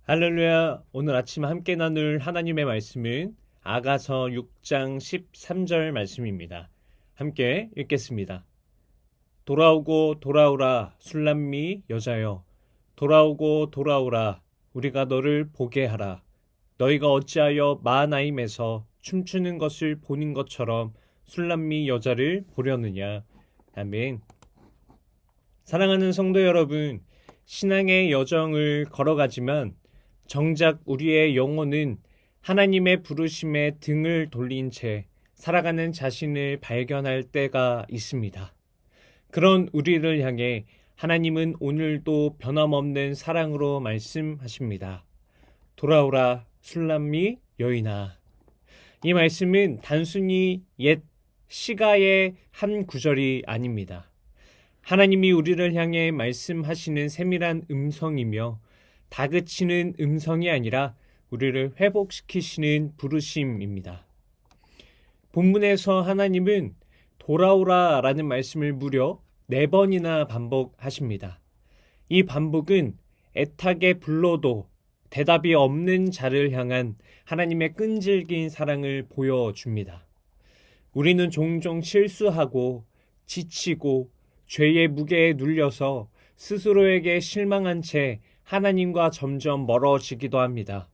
할렐루야. 오늘 아침 함께 나눌 하나님의 말씀은 아가서 6장 13절 말씀입니다. 함께 읽겠습니다. 돌아오고 돌아오라 술람미 여자여, 돌아오고 돌아오라 우리가 너를 보게 하라. 너희가 어찌하여 마하나임에서 춤추는 것을 보는 것처럼 술람미 여자를 보려느냐. 아멘. 사랑하는 성도 여러분, 신앙의 여정을 걸어가지만 정작 우리의 영혼은 하나님의 부르심에 등을 돌린 채 살아가는 자신을 발견할 때가 있습니다. 그런 우리를 향해 하나님은 오늘도 변함없는 사랑으로 말씀하십니다. 돌아오라 술람미 여인아. 이 말씀은 단순히 옛 시가의 한 구절이 아닙니다. 하나님이 우리를 향해 말씀하시는 세밀한 음성이며 다그치는 음성이 아니라 우리를 회복시키시는 부르심입니다. 본문에서 하나님은 돌아오라 라는 말씀을 무려 4번이나 반복하십니다. 이 반복은 애타게 불러도 대답이 없는 자를 향한 하나님의 끈질긴 사랑을 보여줍니다. 우리는 종종 실수하고 지치고 죄의 무게에 눌려서 스스로에게 실망한 채 하나님과 점점 멀어지기도 합니다.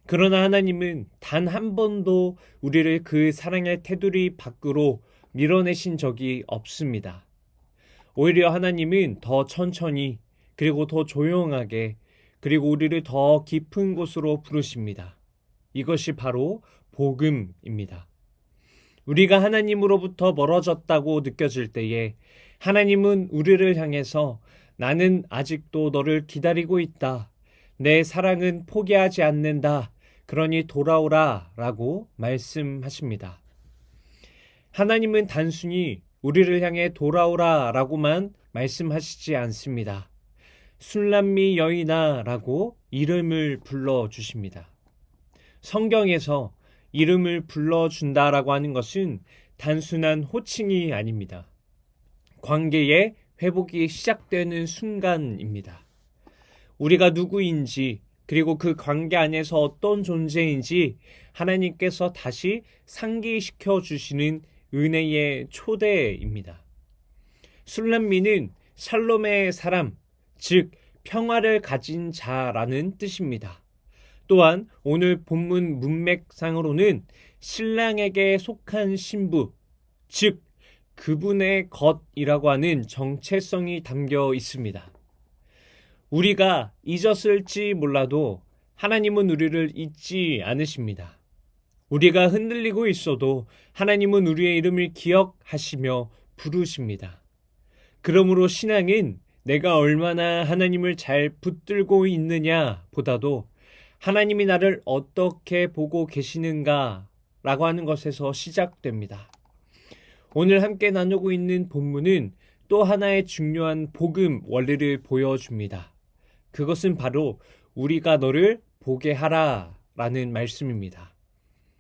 그러나 하나님은 단 한 번도 우리를 그 사랑의 테두리 밖으로 밀어내신 적이 없습니다. 오히려 하나님은 더 천천히 그리고 더 조용하게 그리고 우리를 더 깊은 곳으로 부르십니다. 이것이 바로 복음입니다. 우리가 하나님으로부터 멀어졌다고 느껴질 때에 하나님은 우리를 향해서 나는 아직도 너를 기다리고 있다. 내 사랑은 포기하지 않는다. 그러니 돌아오라 라고 말씀하십니다. 하나님은 단순히 우리를 향해 돌아오라 라고만 말씀하시지 않습니다. 술람미 여인아 라고 이름을 불러주십니다. 성경에서 이름을 불러준다라고 하는 것은 단순한 호칭이 아닙니다. 관계의 회복이 시작되는 순간입니다. 우리가 누구인지 그리고 그 관계 안에서 어떤 존재인지 하나님께서 다시 상기시켜 주시는 은혜의 초대입니다. 술람미는 샬롬의 사람, 즉 평화를 가진 자라는 뜻입니다. 또한 오늘 본문 문맥상으로는 신랑에게 속한 신부, 즉 그분의 것이라고 하는 정체성이 담겨 있습니다. 우리가 잊었을지 몰라도 하나님은 우리를 잊지 않으십니다. 우리가 흔들리고 있어도 하나님은 우리의 이름을 기억하시며 부르십니다. 그러므로 신앙은 내가 얼마나 하나님을 잘 붙들고 있느냐 보다도 하나님이 나를 어떻게 보고 계시는가 라고 하는 것에서 시작됩니다. 오늘 함께 나누고 있는 본문은 또 하나의 중요한 복음 원리를 보여줍니다. 그것은 바로 우리가 너를 보게 하라 라는 말씀입니다.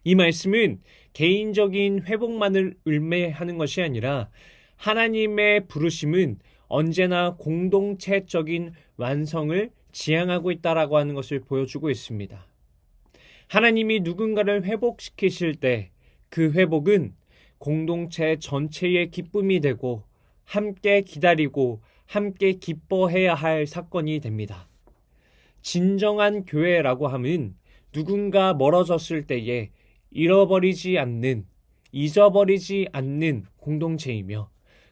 이 말씀은 개인적인 회복만을 의미하는 것이 아니라 하나님의 부르심은 언제나 공동체적인 완성을 지향하고 있다라고 하는 것을 보여주고 있습니다. 하나님이 누군가를 회복시키실 때 그 회복은 공동체 전체의 기쁨이 되고 함께 기다리고 함께 기뻐해야 할 사건이 됩니다. 진정한 교회라고 함은 누군가 멀어졌을 때에 잃어버리지 않는, 잊어버리지 않는 공동체이며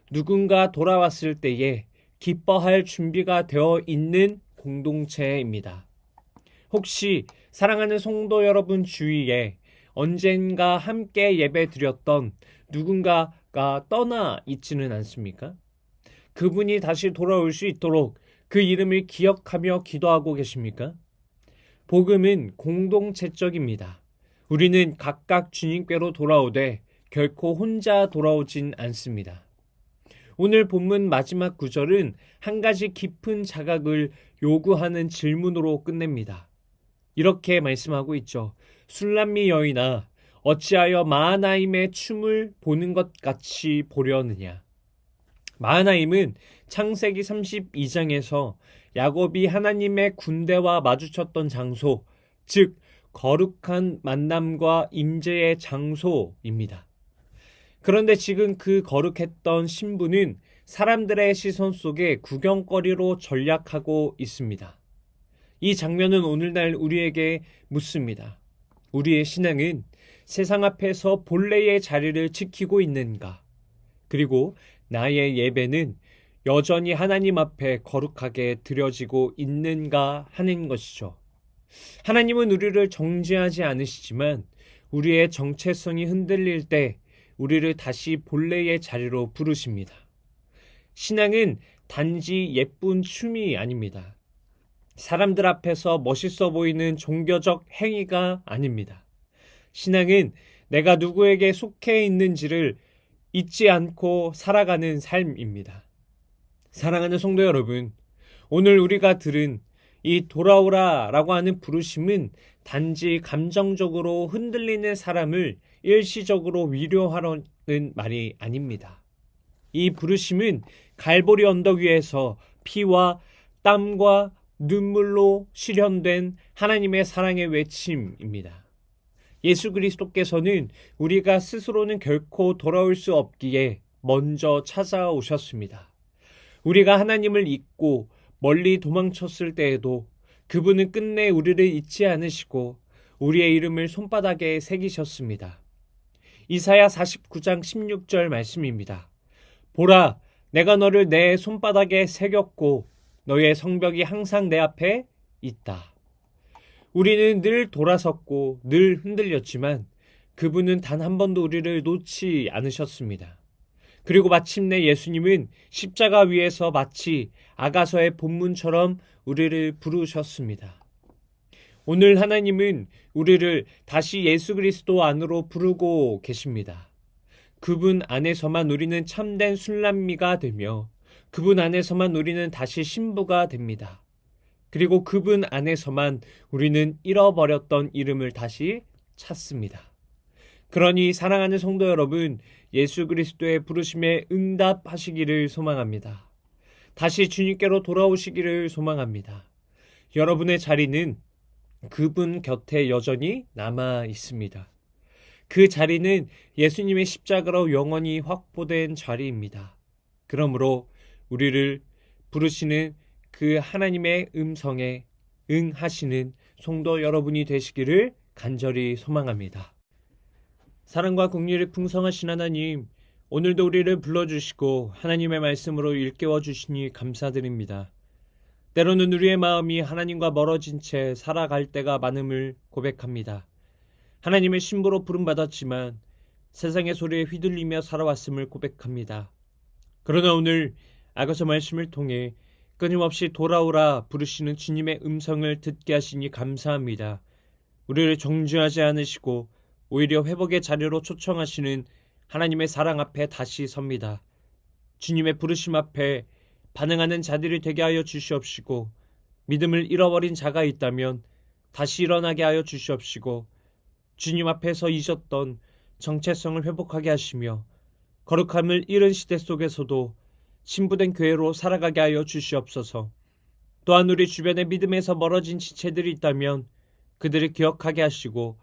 누군가 돌아왔을 때에 기뻐할 준비가 되어 있는 공동체입니다. 혹시 사랑하는 성도 여러분 주위에 언젠가 함께 예배 드렸던 누군가가 떠나 있지는 않습니까? 그분이 다시 돌아올 수 있도록 그 이름을 기억하며 기도하고 계십니까? 복음은 공동체적입니다. 우리는 각각 주님께로 돌아오되 결코 혼자 돌아오진 않습니다. 오늘 본문 마지막 구절은 한 가지 깊은 자각을 요구하는 질문으로 끝냅니다. 이렇게 말씀하고 있죠. 술람미 여인아, 어찌하여 마하나임의 춤을 보는 것 같이 보려느냐. 마하나임은 창세기 32장에서 야곱이 하나님의 군대와 마주쳤던 장소, 즉 거룩한 만남과 임재의 장소입니다. 그런데 지금 그 거룩했던 신부는 사람들의 시선 속에 구경거리로 전락하고 있습니다. 이 장면은 오늘날 우리에게 묻습니다. 우리의 신앙은 세상 앞에서 본래의 자리를 지키고 있는가? 그리고 나의 예배는 여전히 하나님 앞에 거룩하게 드려지고 있는가 하는 것이죠. 하나님은 우리를 정죄하지 않으시지만 우리의 정체성이 흔들릴 때 우리를 다시 본래의 자리로 부르십니다. 신앙은 단지 예쁜 춤이 아닙니다. 사람들 앞에서 멋있어 보이는 종교적 행위가 아닙니다. 신앙은 내가 누구에게 속해 있는지를 잊지 않고 살아가는 삶입니다. 사랑하는 성도 여러분, 오늘 우리가 들은 이 돌아오라 라고 하는 부르심은 단지 감정적으로 흔들리는 사람을 일시적으로 위로하려는 말이 아닙니다. 이 부르심은 갈보리 언덕 위에서 피와 땀과 눈물로 실현된 하나님의 사랑의 외침입니다. 예수 그리스도께서는 우리가 스스로는 결코 돌아올 수 없기에 먼저 찾아오셨습니다. 우리가 하나님을 잊고 멀리 도망쳤을 때에도 그분은 끝내 우리를 잊지 않으시고 우리의 이름을 손바닥에 새기셨습니다. 이사야 49장 16절 말씀입니다. 보라, 내가 너를 내 손바닥에 새겼고 너의 성벽이 항상 내 앞에 있다. 우리는 늘 돌아섰고 늘 흔들렸지만 그분은 단 한 번도 우리를 놓지 않으셨습니다. 그리고 마침내 예수님은 십자가 위에서 마치 아가서의 본문처럼 우리를 부르셨습니다. 오늘 하나님은 우리를 다시 예수 그리스도 안으로 부르고 계십니다. 그분 안에서만 우리는 참된 순람미가 되며 그분 안에서만 우리는 다시 신부가 됩니다. 그리고 그분 안에서만 우리는 잃어버렸던 이름을 다시 찾습니다. 그러니 사랑하는 성도 여러분, 예수 그리스도의 부르심에 응답하시기를 소망합니다. 다시 주님께로 돌아오시기를 소망합니다. 여러분의 자리는 그분 곁에 여전히 남아 있습니다. 그 자리는 예수님의 십자가로 영원히 확보된 자리입니다. 그러므로 우리를 부르시는 그 하나님의 음성에 응하시는 성도 여러분이 되시기를 간절히 소망합니다. 사랑과 긍휼이 풍성하신 하나님, 오늘도 우리를 불러주시고 하나님의 말씀으로 일깨워 주시니 감사드립니다. 때로는 우리의 마음이 하나님과 멀어진 채 살아갈 때가 많음을 고백합니다. 하나님의 신부로 부름받았지만 세상의 소리에 휘둘리며 살아왔음을 고백합니다. 그러나 오늘 아가서 말씀을 통해 끊임없이 돌아오라 부르시는 주님의 음성을 듣게 하시니 감사합니다. 우리를 정죄하지 않으시고 오히려 회복의 자리로 초청하시는 하나님의 사랑 앞에 다시 섭니다. 주님의 부르심 앞에 반응하는 자들이 되게 하여 주시옵시고 믿음을 잃어버린 자가 있다면 다시 일어나게 하여 주시옵시고 주님 앞에서 잊었던 정체성을 회복하게 하시며 거룩함을 잃은 시대 속에서도 신부된 교회로 살아가게 하여 주시옵소서. 또한 우리 주변에 믿음에서 멀어진 지체들이 있다면 그들을 기억하게 하시고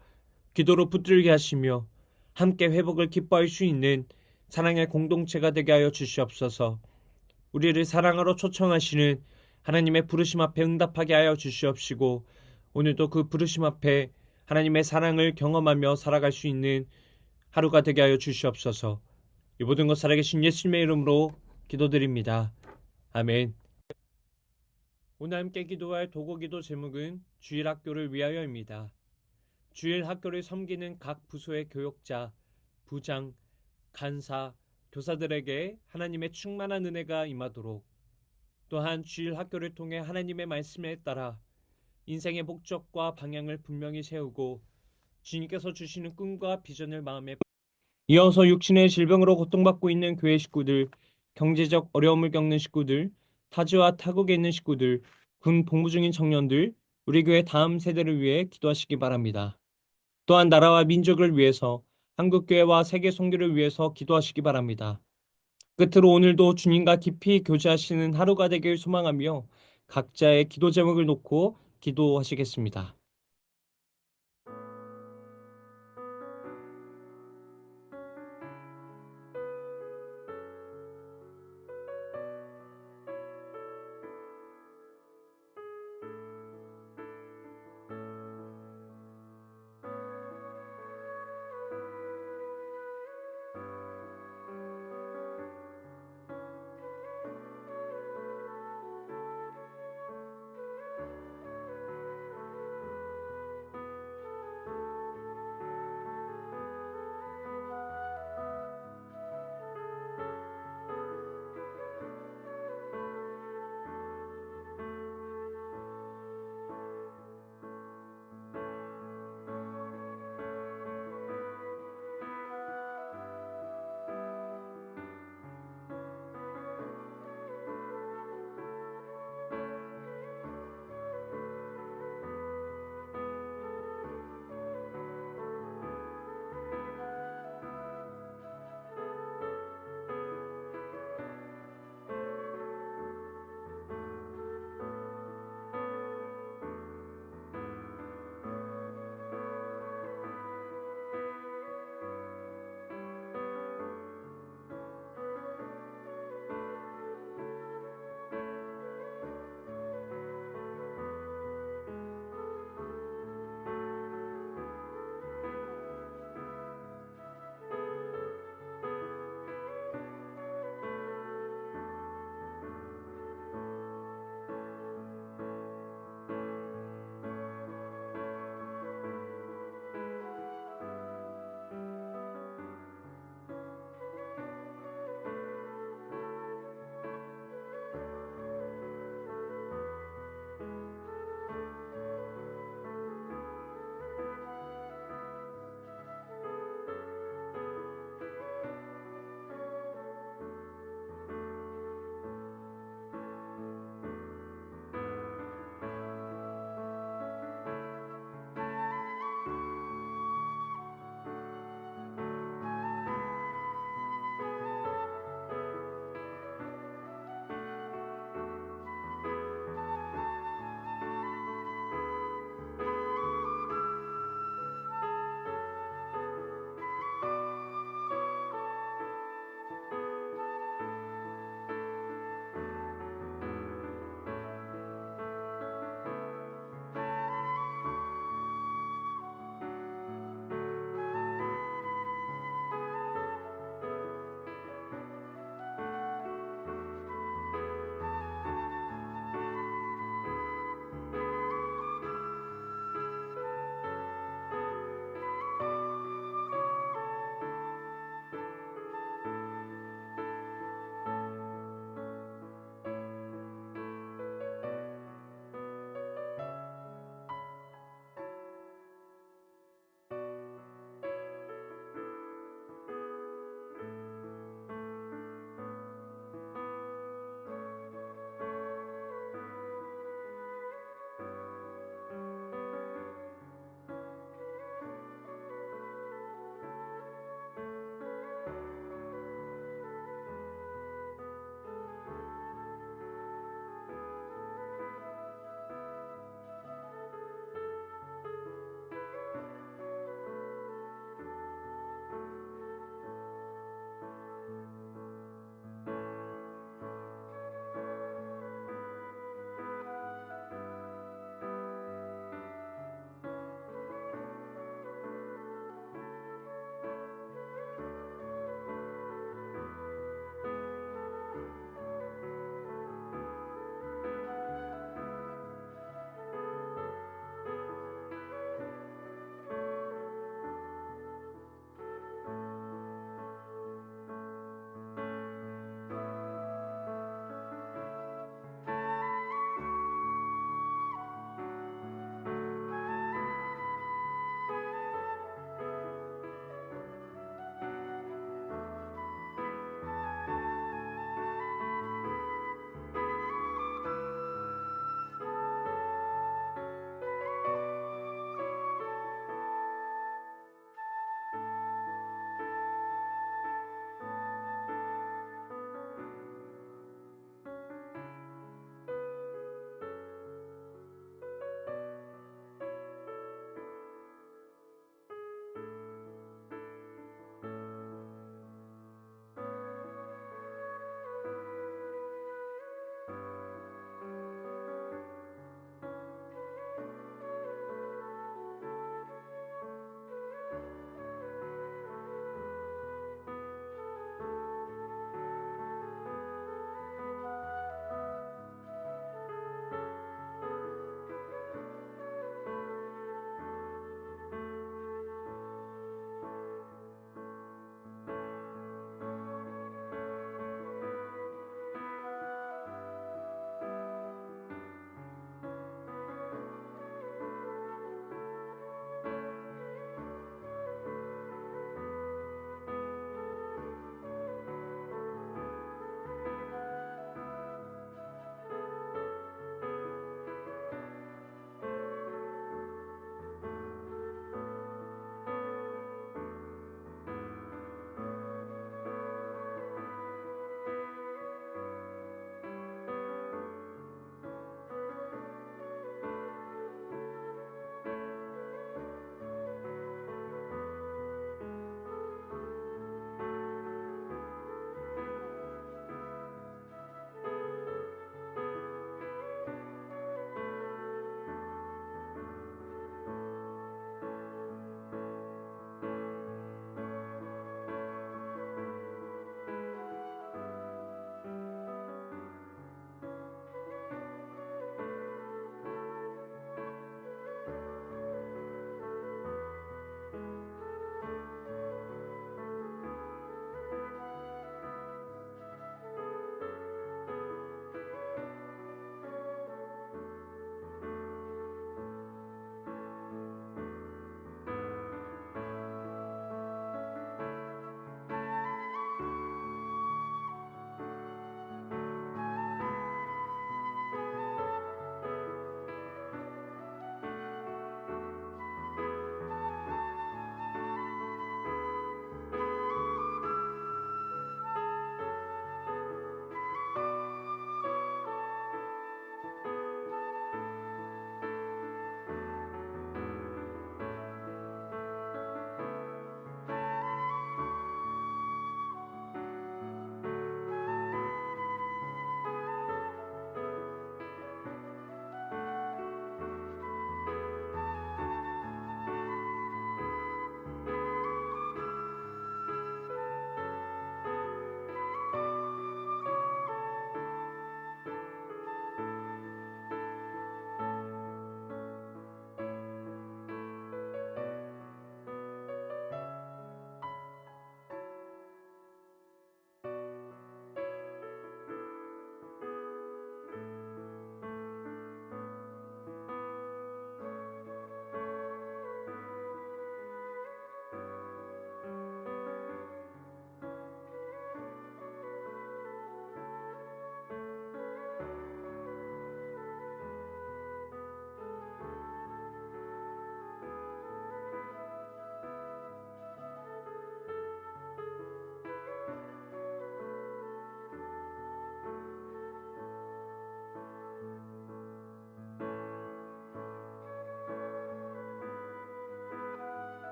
기도로 붙들게 하시며 함께 회복을 기뻐할 수 있는 사랑의 공동체가 되게 하여 주시옵소서. 우리를 사랑하러 초청하시는 하나님의 부르심 앞에 응답하게 하여 주시옵시고 오늘도 그 부르심 앞에 하나님의 사랑을 경험하며 살아갈 수 있는 하루가 되게 하여 주시옵소서. 이 모든 것 살아계신 예수님의 이름으로 기도드립니다. 아멘. 오늘 함께 기도할 도고기도 제목은 주일학교를 위하여입니다. 주일학교를 섬기는 각 부서의 교역자, 부장, 간사, 교사들에게 하나님의 충만한 은혜가 임하도록 또한 주일학교를 통해 하나님의 말씀에 따라 인생의 목적과 방향을 분명히 세우고 주님께서 주시는 꿈과 비전을 마음에 이어서 육신의 질병으로 고통받고 있는 교회 식구들, 경제적 어려움을 겪는 식구들, 타지와 타국에 있는 식구들, 군 복무 중인 청년들, 우리 교회 다음 세대를 위해 기도하시기 바랍니다. 또한 나라와 민족을 위해서 한국교회와 세계 선교를 위해서 기도하시기 바랍니다. 끝으로 오늘도 주님과 깊이 교제하시는 하루가 되길 소망하며 각자의 기도 제목을 놓고 기도하시겠습니다.